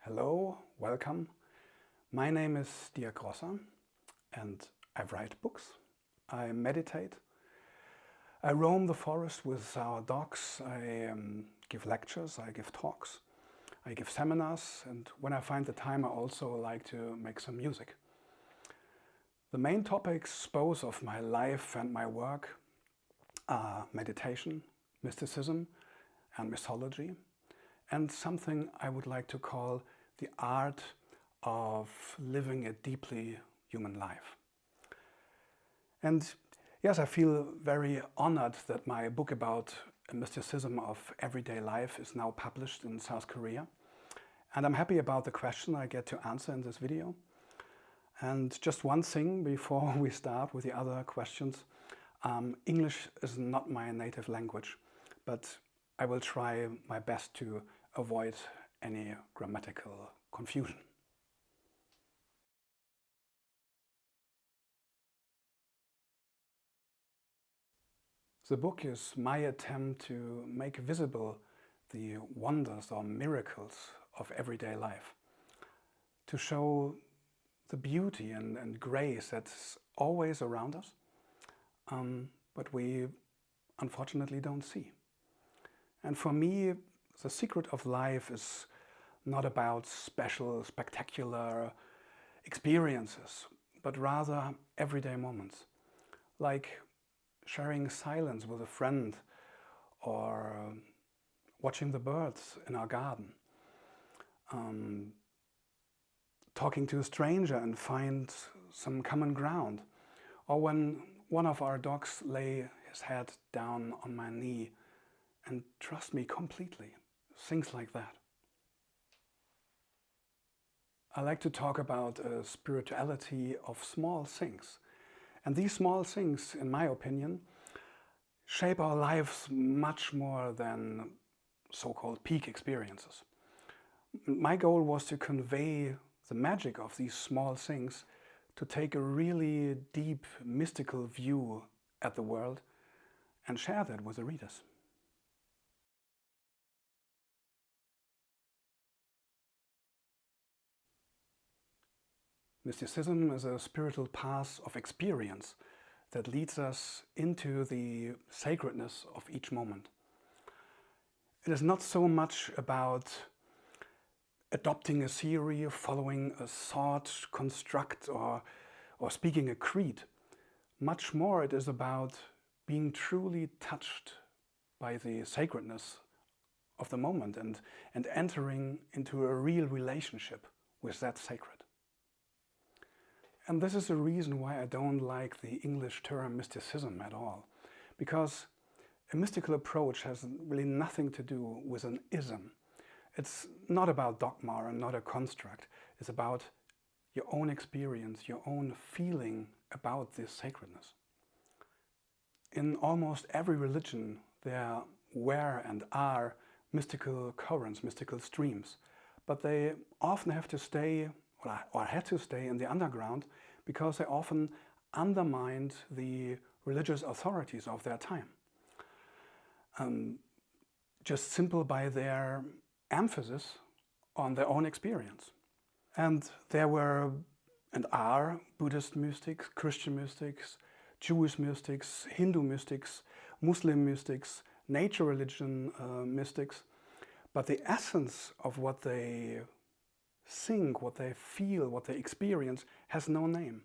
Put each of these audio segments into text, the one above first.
Hello, welcome. My name is Dirk Grosser and I write books. I meditate. I roam the forest with our dogs. I give lectures, I give talks, I give seminars, and when I find the time I also like to make some music. The main topics both of my life and my work are meditation, mysticism and mythology, and something I would like to call the art of living a deeply human life. And yes, I feel very honored that my book about mysticism of everyday life is now published in South Korea. And I'm happy about the question I get to answer in this video. And just one thing before we start with the other questions. English is not my native language, but I will try my best to avoid any grammatical confusion. The book is my attempt to make visible the wonders or miracles of everyday life, to show the beauty and grace that's always around us, but we unfortunately don't see. And for me, the secret of life is not about special, spectacular experiences, but rather everyday moments, like sharing silence with a friend or watching the birds in our garden, talking to a stranger and find some common ground, or when one of our dogs lay his head down on my knee and trust me completely. Things like that. I like to talk about a spirituality of small things. And these small things, in my opinion, shape our lives much more than so-called peak experiences. My goal was to convey the magic of these small things, to take a really deep, mystical view at the world and share that with the readers. Mysticism is a spiritual path of experience that leads us into the sacredness of each moment. It is not so much about adopting a theory, following a thought construct, or speaking a creed. Much more it is about being truly touched by the sacredness of the moment and entering into a real relationship with that sacred. And this is the reason why I don't like the English term mysticism at all. Because a mystical approach has really nothing to do with an ism. It's not about dogma and not a construct. It's about your own experience, your own feeling about this sacredness. In almost every religion there were and are mystical currents, mystical streams. But they often have to stay or had to stay in the underground because they often undermined the religious authorities of their time. Just simple by their emphasis on their own experience. And there were and are Buddhist mystics, Christian mystics, Jewish mystics, Hindu mystics, Muslim mystics, nature religion mystics. But the essence of what they think, what they feel, what they experience has no name.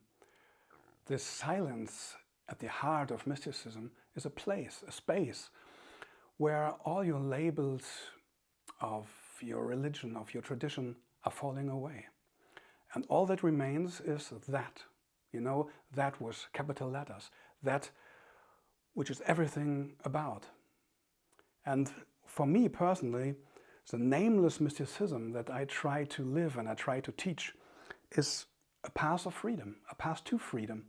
This silence at the heart of mysticism is a place, a space, where all your labels of your religion, of your tradition are falling away. And all that remains is that, that was capital letters, that which is everything about. And for me personally, the nameless mysticism that I try to live and I try to teach is a path of freedom, a path to freedom.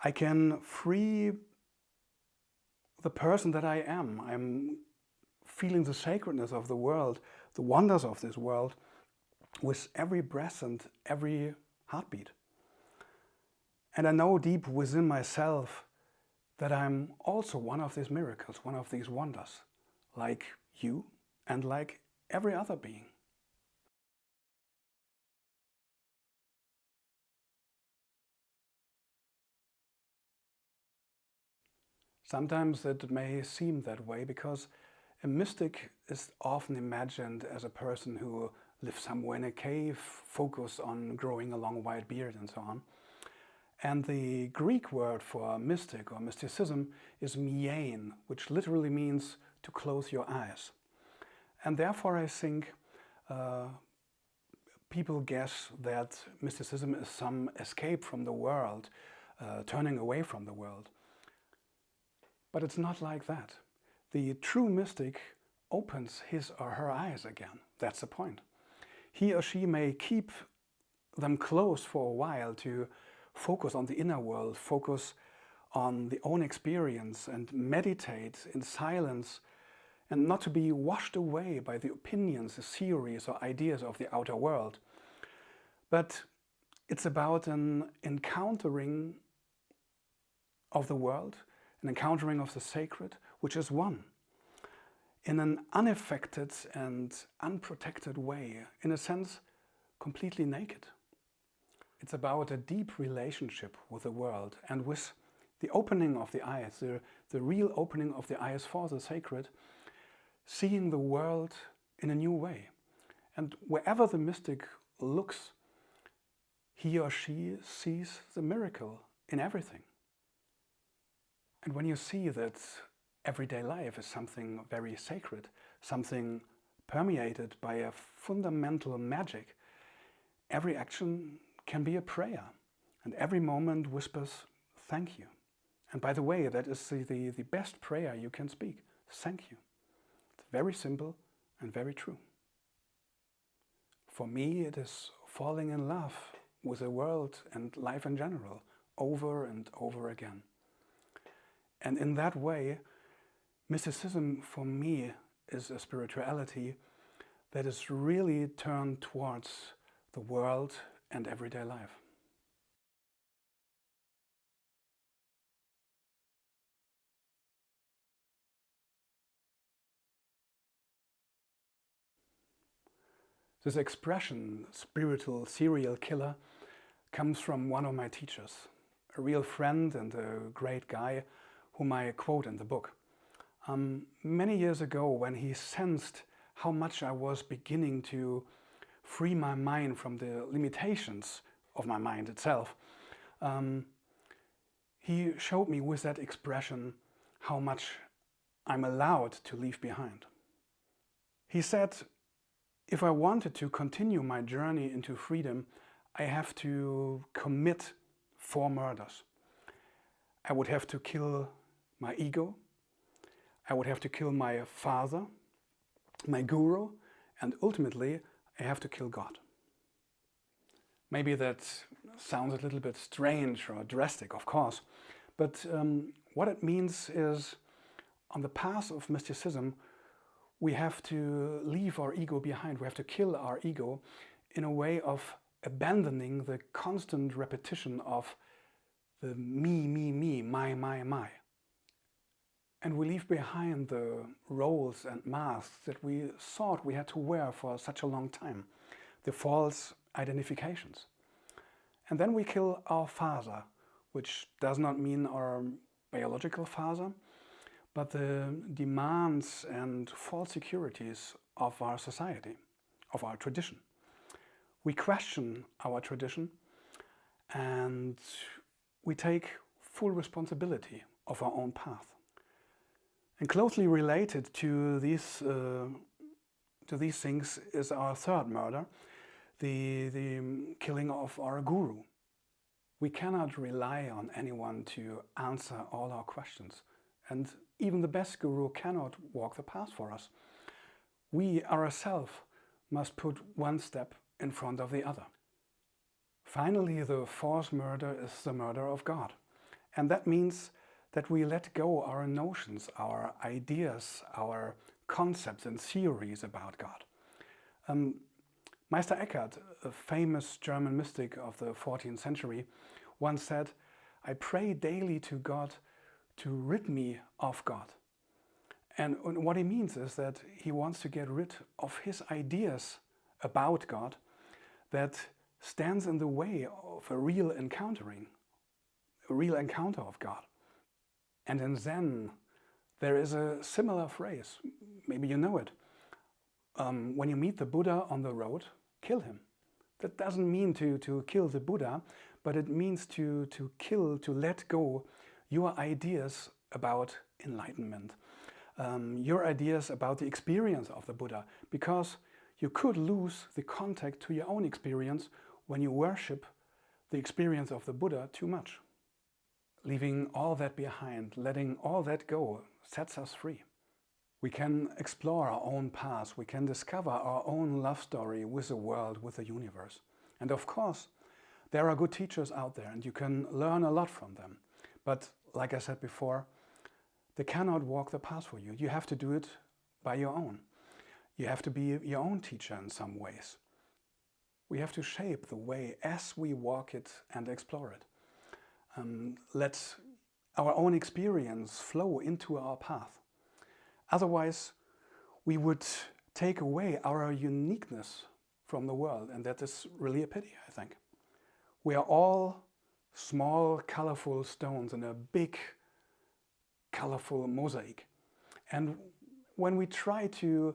I can free the person that I am. I'm feeling the sacredness of the world, the wonders of this world, with every breath and every heartbeat. And I know deep within myself that I'm also one of these miracles, one of these wonders, like you and like every other being. Sometimes it may seem that way because a mystic is often imagined as a person who lives somewhere in a cave, focused on growing a long white beard and so on. And the Greek word for mystic or mysticism is myein, which literally means to close your eyes. And therefore I think people guess that mysticism is some escape from the world, turning away from the world. But it's not like that. The true mystic opens his or her eyes again. That's the point. He or she may keep them closed for a while to focus on the inner world, focus on the own experience and meditate in silence, and not to be washed away by the opinions, the theories or ideas of the outer world. But it's about an encountering of the world, an encountering of the sacred, which is one, in an unaffected and unprotected way, in a sense, completely naked. It's about a deep relationship with the world and with the opening of the eyes, the real opening of the eyes for the sacred, seeing the world in a new way. And wherever the mystic looks, he or she sees the miracle in everything. And when you see that everyday life is something very sacred, something permeated by a fundamental magic, every action can be a prayer, and every moment whispers, thank you. And by the way, that is the best prayer you can speak, thank you. It's very simple and very true. For me, it is falling in love with the world and life in general, over and over again. And in that way, mysticism for me is a spirituality that is really turned towards the world and everyday life. This expression, spiritual serial killer, comes from one of my teachers, a real friend and a great guy whom I quote in the book. Many years ago, when he sensed how much I was beginning to free my mind from the limitations of my mind itself, he showed me with that expression how much I'm allowed to leave behind. He said, if I wanted to continue my journey into freedom, I have to commit 4 murders. I would have to kill my ego, I would have to kill my father, my guru, and ultimately I have to kill God. Maybe that sounds a little bit strange or drastic, of course, but what it means is, on the path of mysticism, we have to leave our ego behind. We have to kill our ego in a way of abandoning the constant repetition of the me, my. And we leave behind the roles and masks that we thought we had to wear for such a long time, the false identifications. And then we kill our father, which does not mean our biological father, but the demands and false securities of our society, of our tradition. We question our tradition and we take full responsibility of our own path. And closely related to these things is our third murder, the killing of our guru. We cannot rely on anyone to answer all our questions. And even the best guru cannot walk the path for us. We ourselves must put one step in front of the other. Finally, the fourth murder is the murder of God. And that means that we let go our notions, our ideas, our concepts and theories about God. Meister Eckhart, a famous German mystic of the 14th century, once said, I pray daily to God to rid me of God. And what he means is that he wants to get rid of his ideas about God that stands in the way of a real encounter of God. And in Zen, there is a similar phrase, maybe you know it. When you meet the Buddha on the road, kill him. That doesn't mean to kill the Buddha, but it means to kill, to let go your ideas about enlightenment, your ideas about the experience of the Buddha, because you could lose the contact to your own experience when you worship the experience of the Buddha too much. Leaving all that behind, letting all that go, sets us free. We can explore our own path, we can discover our own love story with the world, with the universe. And of course, there are good teachers out there and you can learn a lot from them. But like I said before, they cannot walk the path for you. You have to do it by your own. You have to be your own teacher in some ways. We have to shape the way as we walk it and explore it. Let our own experience flow into our path. Otherwise, we would take away our uniqueness from the world, and that is really a pity, I think. We are all small, colorful stones in a big, colorful mosaic. And when we try to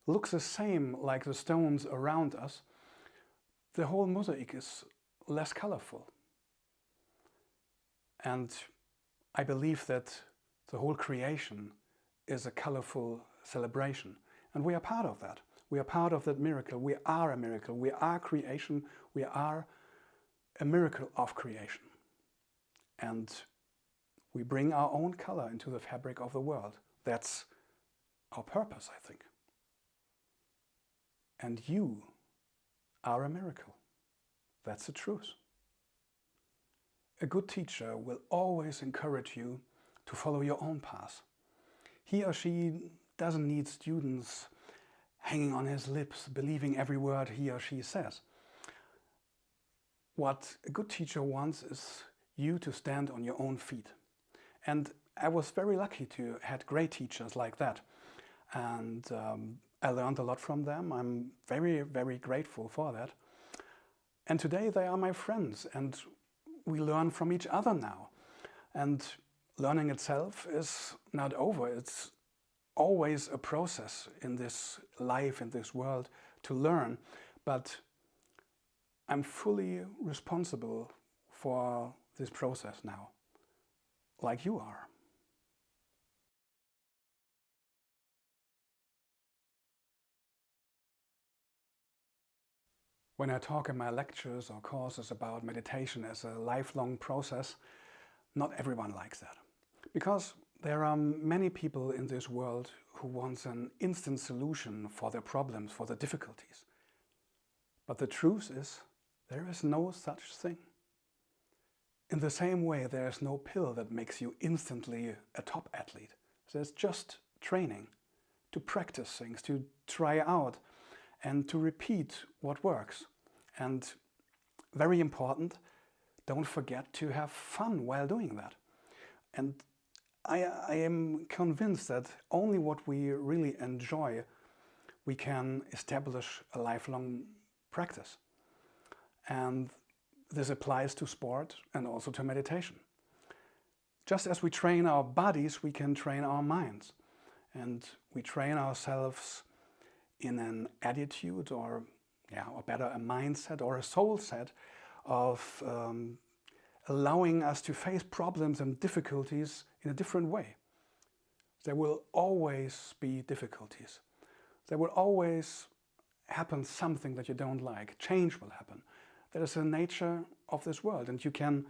look the same like the stones around us, the whole mosaic is less colorful. And I believe that the whole creation is a colorful celebration. And we are part of that. We are part of that miracle. We are a miracle. We are creation. We are a miracle of creation. And we bring our own color into the fabric of the world. That's our purpose, I think. And you are a miracle. That's the truth. A good teacher will always encourage you to follow your own path. He or she doesn't need students hanging on his lips, believing every word he or she says. What a good teacher wants is you to stand on your own feet. And I was very lucky to have great teachers like that. And I learned a lot from them. I'm very, very grateful for that. And today they are my friends and we learn from each other now. And learning itself is not over. It's always a process in this life, in this world, to learn. But I'm fully responsible for this process now, like you are. When I talk in my lectures or courses about meditation as a lifelong process, not everyone likes that. Because there are many people in this world who want an instant solution for their problems, for their difficulties. But the truth is, there is no such thing. In the same way, there is no pill that makes you instantly a top athlete. There's just training, to practice things, to try out, and to repeat what works. And very important, don't forget to have fun while doing that. And I am convinced that only what we really enjoy, we can establish a lifelong practice. And this applies to sport and also to meditation. Just as we train our bodies, we can train our minds. And we train ourselves in an attitude or better, a mindset or a soul set of allowing us to face problems and difficulties in a different way. There will always be difficulties. There will always happen something that you don't like. Change will happen. That is the nature of this world, and you can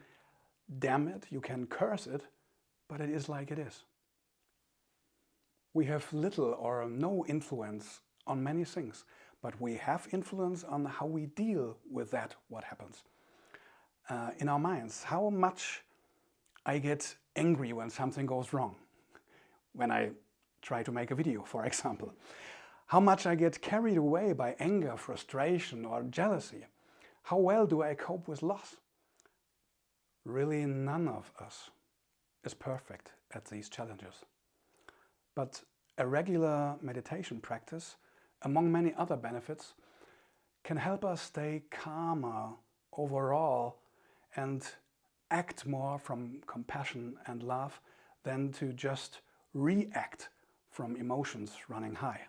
damn it, you can curse it, but it is like it is. We have little or no influence on many things, but we have influence on how we deal with that, what happens. In our minds, how much I get angry when something goes wrong, when I try to make a video, for example. How much I get carried away by anger, frustration, or jealousy. How well do I cope with loss? Really, none of us is perfect at these challenges. But a regular meditation practice, among many other benefits, can help us stay calmer overall and act more from compassion and love than to just react from emotions running high.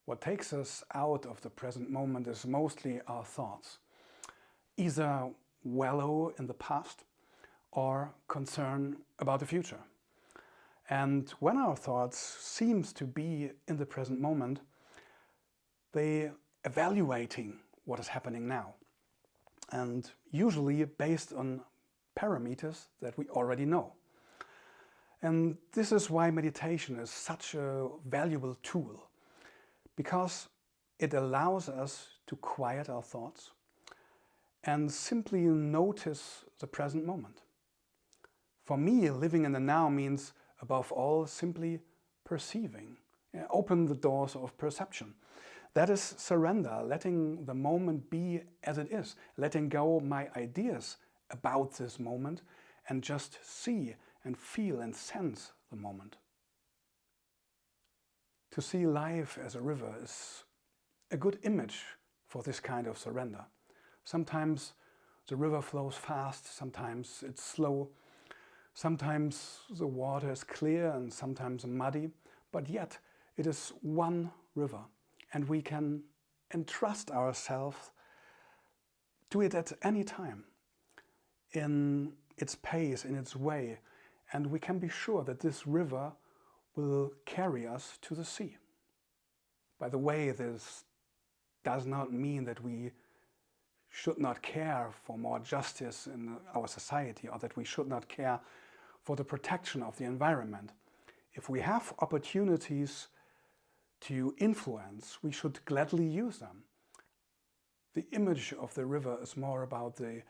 What takes us out of the present moment is mostly our thoughts, either wallow in the past or concern about the future. And when our thoughts seems to be in the present moment, they evaluating what is happening now, and usually based on parameters that we already know. And this is why meditation is such a valuable tool, because it allows us to quiet our thoughts and simply notice the present moment. For me, living in the now means, above all, simply perceiving. Open the doors of perception. That is surrender, letting the moment be as it is, letting go my ideas about this moment and just see and feel and sense the moment. To see life as a river is a good image for this kind of surrender. Sometimes the river flows fast, sometimes it's slow, sometimes the water is clear and sometimes muddy, but yet it is one river, and we can entrust ourselves to it at any time, in its pace, in its way, and we can be sure that this river will carry us to the sea. By the way, this does not mean that we should not care for more justice in our society, or that we should not care for the protection of the environment. If we have opportunities to influence, we should gladly use them. The image of the river is more about the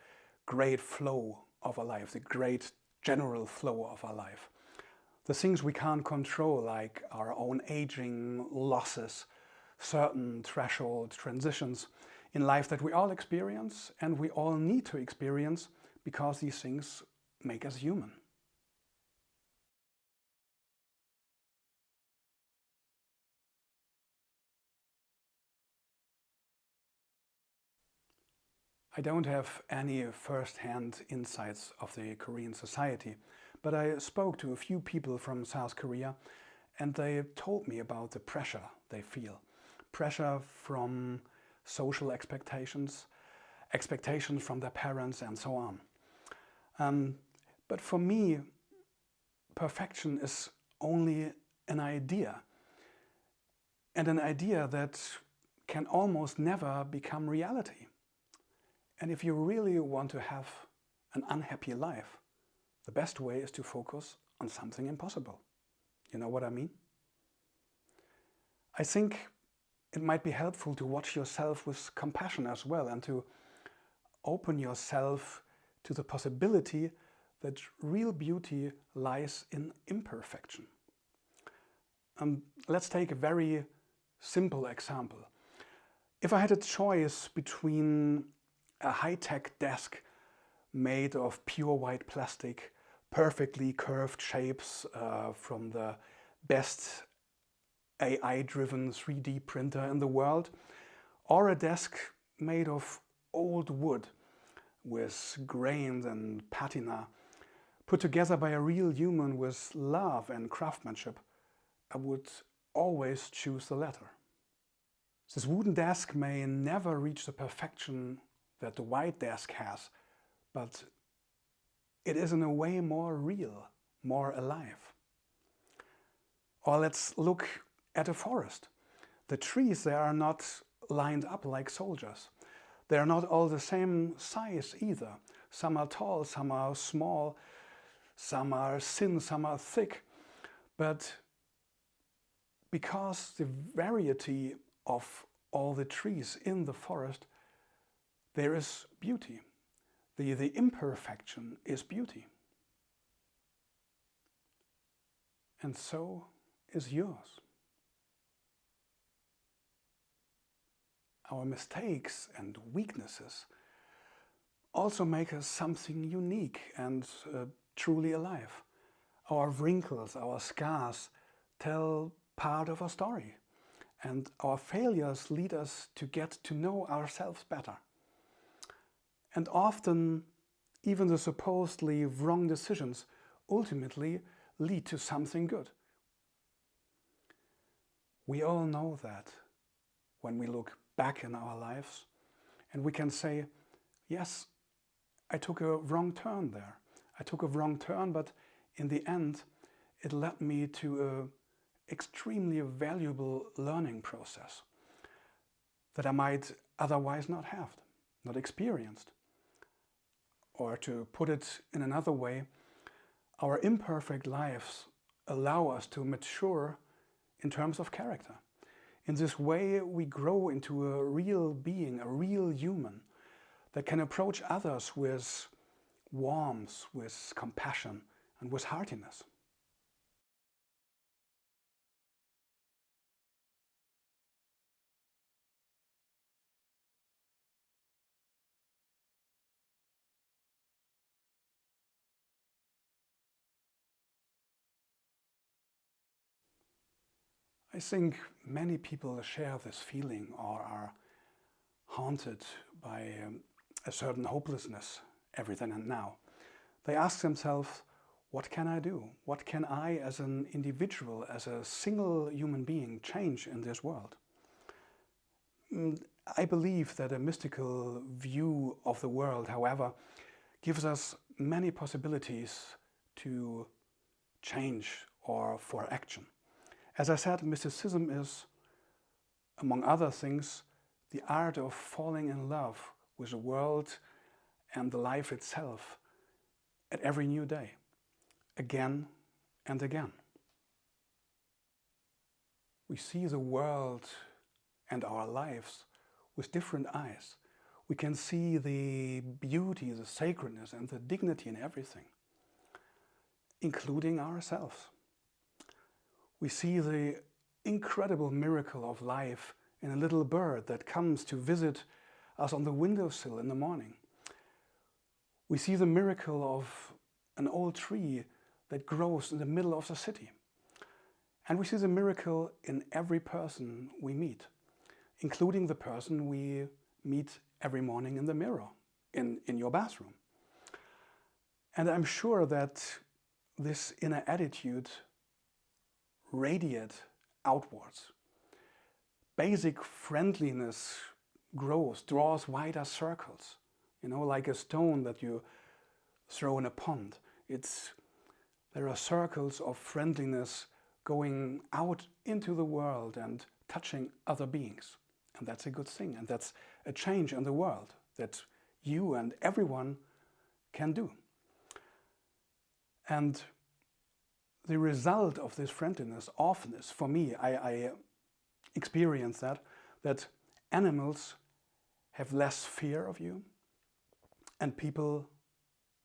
great flow of our life, the great general flow of our life. The things we can't control, like our own aging, losses, certain threshold transitions in life that we all experience and we all need to experience, because these things make us human. I don't have any first-hand insights of the Korean society, but I spoke to a few people from South Korea and they told me about the pressure they feel. Pressure from social expectations, expectations from their parents and so on. But for me, perfection is only an idea, and an idea that can almost never become reality. And if you really want to have an unhappy life, the best way is to focus on something impossible. You know what I mean? I think it might be helpful to watch yourself with compassion as well, and to open yourself to the possibility that real beauty lies in imperfection. Let's take a very simple example. If I had a choice between a high-tech desk made of pure white plastic, perfectly curved shapes from the best AI-driven 3D printer in the world, or a desk made of old wood with grains and patina, put together by a real human with love and craftsmanship, I would always choose the latter. This wooden desk may never reach the perfection that the white desk has, but it is in a way more real, more alive. Or let's look at a forest. The trees, they are not lined up like soldiers. They are not all the same size either. Some are tall, some are small, some are thin, some are thick. But because the variety of all the trees in the forest, there is beauty. The imperfection is beauty. And so is yours. Our mistakes and weaknesses also make us something unique and truly alive. Our wrinkles, our scars tell part of our story. and our failures lead us to get to know ourselves better. And often, even the supposedly wrong decisions ultimately lead to something good. We all know that when we look back in our lives, and we can say, yes, I took a wrong turn there. I took a wrong turn, but in the end, it led me to an extremely valuable learning process that I might otherwise not have, not experienced. Or to put it in another way, our imperfect lives allow us to mature in terms of character. In this way, we grow into a real being, a real human that can approach others with warmth, with compassion, and with heartiness. I think many people share this feeling or are haunted by a certain hopelessness every then and now. They ask themselves, what can I do? What can I as an individual, as a single human being, change in this world? I believe that a mystical view of the world, however, gives us many possibilities to change or for action. As I said, mysticism is, among other things, the art of falling in love with the world and the life itself at every new day, again and again. We see the world and our lives with different eyes. We can see the beauty, the sacredness, and the dignity in everything, including ourselves. We see the incredible miracle of life in a little bird that comes to visit us on the windowsill in the morning. We see the miracle of an old tree that grows in the middle of the city. And we see the miracle in every person we meet, including the person we meet every morning in the mirror, in your bathroom. And I'm sure that this inner attitude radiate outwards. Basic friendliness grows, draws wider circles, like a stone that you throw in a pond. There are circles of friendliness going out into the world and touching other beings. And that's a good thing. And that's a change in the world that you and everyone can do. And the result of this friendliness often is, for me, I experience that animals have less fear of you and people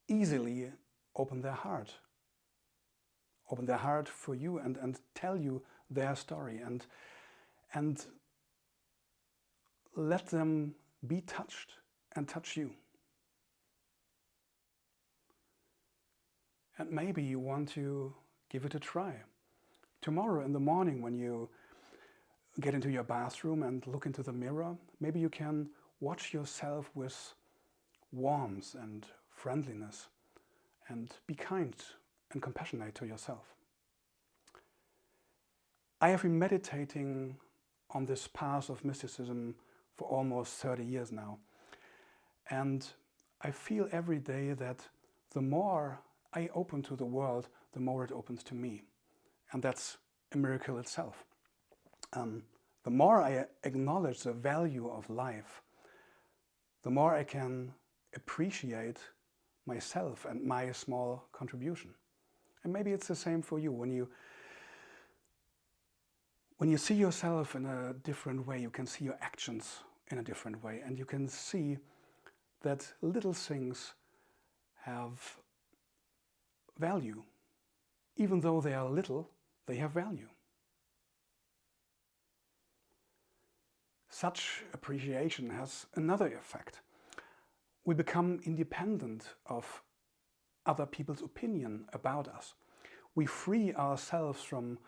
easily open their heart for you and tell you their story and let them be touched and touch you. And maybe you want to give it a try. Tomorrow in the morning when you get into your bathroom and look into the mirror, maybe you can watch yourself with warmth and friendliness and be kind and compassionate to yourself. I have been meditating on this path of mysticism for almost 30 years now. And I feel every day that the more I open to the world, the more it opens to me. And that's a miracle itself. The more I acknowledge the value of life, the more I can appreciate myself and my small contribution. And maybe it's the same for you. When you see yourself in a different way, you can see your actions in a different way, and you can see that little things have value. Even though they are little, they have value. Such appreciation has another effect. We become independent of other people's opinion about us. We free ourselves from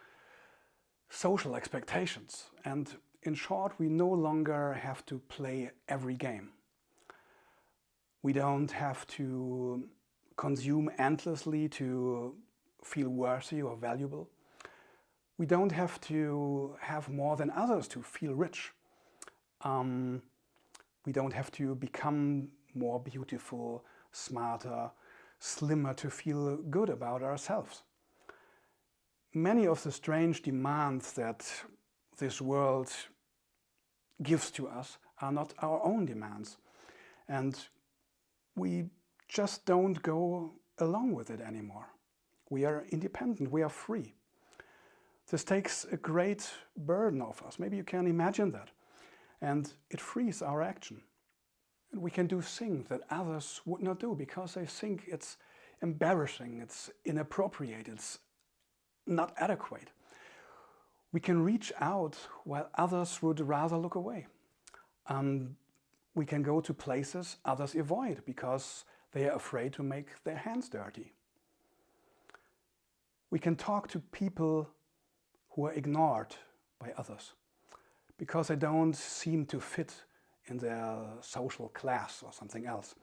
social expectations. And in short, we no longer have to play every game. We don't have to consume endlessly to feel worthy or valuable. We don't have to have more than others to feel rich. We don't have to become more beautiful, smarter, slimmer to feel good about ourselves. Many of the strange demands that this world gives to us are not our own demands. And we just don't go along with it anymore. We are independent, we are free. This takes a great burden off us. Maybe you can imagine that. And it frees our action. And we can do things that others would not do because they think it's embarrassing, it's inappropriate, it's not adequate. We can reach out while others would rather look away. We can go to places others avoid because they are afraid to make their hands dirty. We can talk to people who are ignored by others because they don't seem to fit in their social class or something else.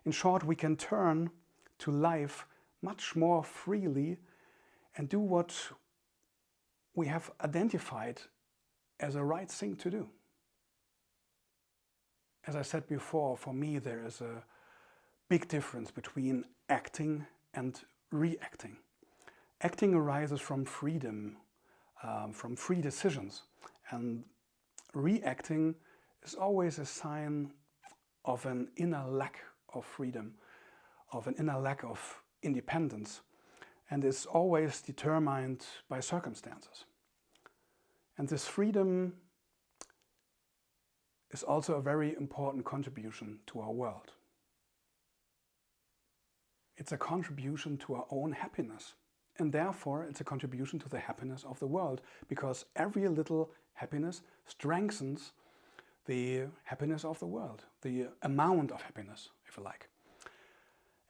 In short, we can turn to life much more freely and do what we have identified as a right thing to do. As I said before, for me there is a big difference between acting and reacting. Acting arises from freedom, from free decisions, and reacting is always a sign of an inner lack of freedom, of an inner lack of independence, and is always determined by circumstances. And this freedom is also a very important contribution to our world. It's a contribution to our own happiness, and therefore it's a contribution to the happiness of the world, because every little happiness strengthens the happiness of the world, the amount of happiness, if you like.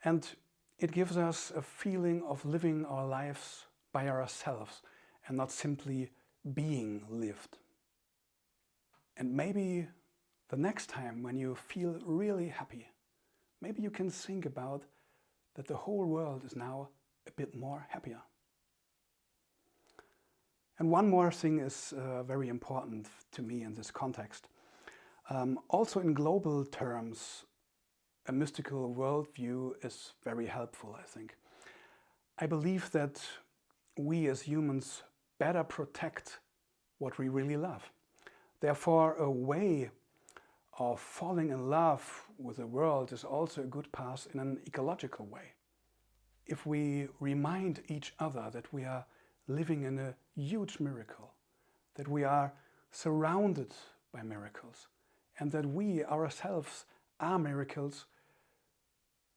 And it gives us a feeling of living our lives by ourselves and not simply being lived. And maybe the next time when you feel really happy, maybe you can think about that the whole world is now a bit more happier. And one more thing is very important to me in this context. Also in global terms, a mystical worldview is very helpful, I think. I believe that we as humans better protect what we really love. Therefore, a way of falling in love with the world is also a good path in an ecological way. If we remind each other that we are living in a huge miracle, that we are surrounded by miracles, and that we ourselves are miracles,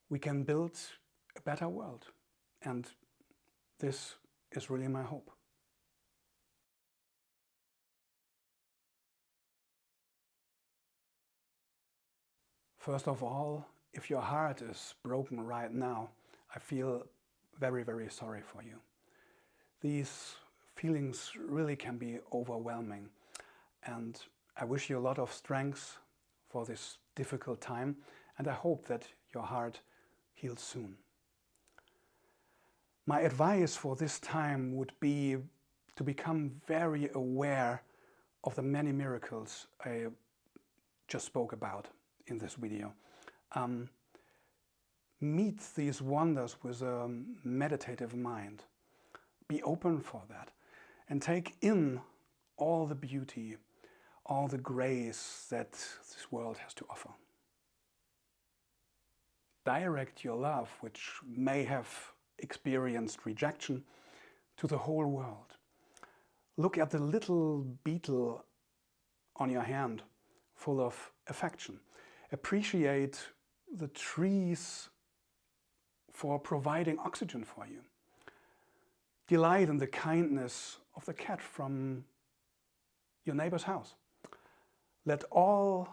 we can build a better world. And this is really my hope. First of all, if your heart is broken right now, I feel very, very sorry for you. These feelings really can be overwhelming, and I wish you a lot of strength for this difficult time, and I hope that your heart heals soon. My advice for this time would be to become very aware of the many miracles I just spoke about in this video. Meet these wonders with a meditative mind. Be open for that and take in all the beauty, all the grace that this world has to offer. Direct your love, which may have experienced rejection, to the whole world. Look at the little beetle on your hand, full of affection. Appreciate the trees for providing oxygen for you. Delight in the kindness of the cat from your neighbor's house. Let all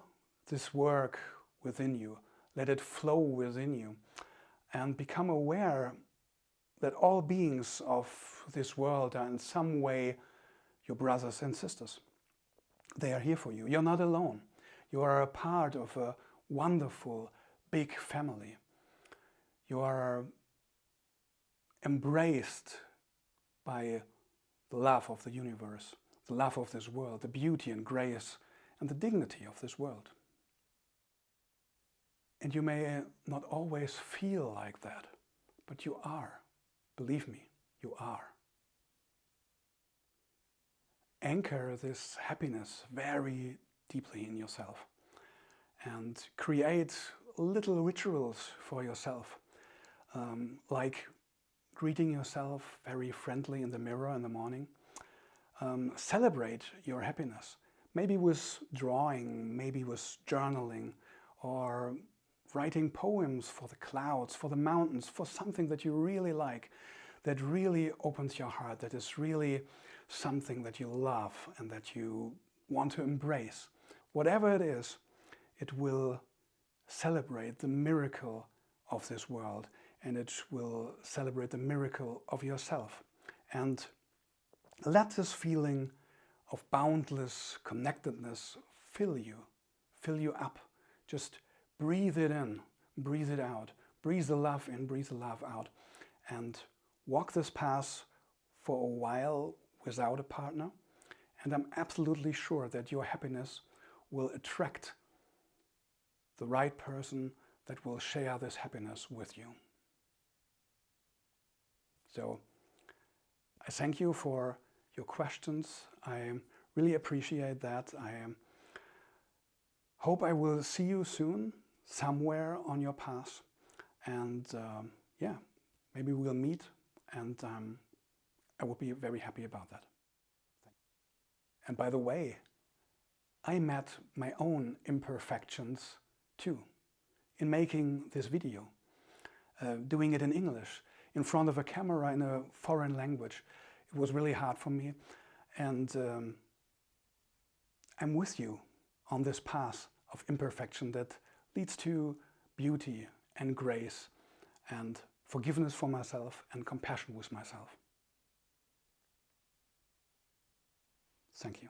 this work within you, let it flow within you, and become aware that all beings of this world are in some way your brothers and sisters. They are here for you. You're not alone. You are a part of a wonderful, big family. You are embraced by the love of the universe, the love of this world, the beauty and grace and the dignity of this world. And you may not always feel like that, but you are. Believe me, you are. Anchor this happiness very deeply in yourself and create little rituals for yourself, like greeting yourself very friendly in the mirror in the morning. Celebrate your happiness, maybe with drawing, maybe with journaling, or writing poems for the clouds, for the mountains, for something that you really like, that really opens your heart, that is really something that you love and that you want to embrace. Whatever it is, it will celebrate the miracle of this world, and it will celebrate the miracle of yourself. And let this feeling of boundless connectedness fill you up. Just breathe it in, breathe it out, breathe the love in, breathe the love out, and walk this path for a while without a partner. And I'm absolutely sure that your happiness will attract the right person that will share this happiness with you. So I thank you for your questions. I really appreciate that. I hope I will see you soon somewhere on your path. And yeah, maybe we'll meet, and I will be very happy about that. And by the way, I met my own imperfections too in making this video, doing it in English, in front of a camera in a foreign language. It was really hard for me, and I'm with you on this path of imperfection that leads to beauty and grace and forgiveness for myself and compassion with myself. Thank you.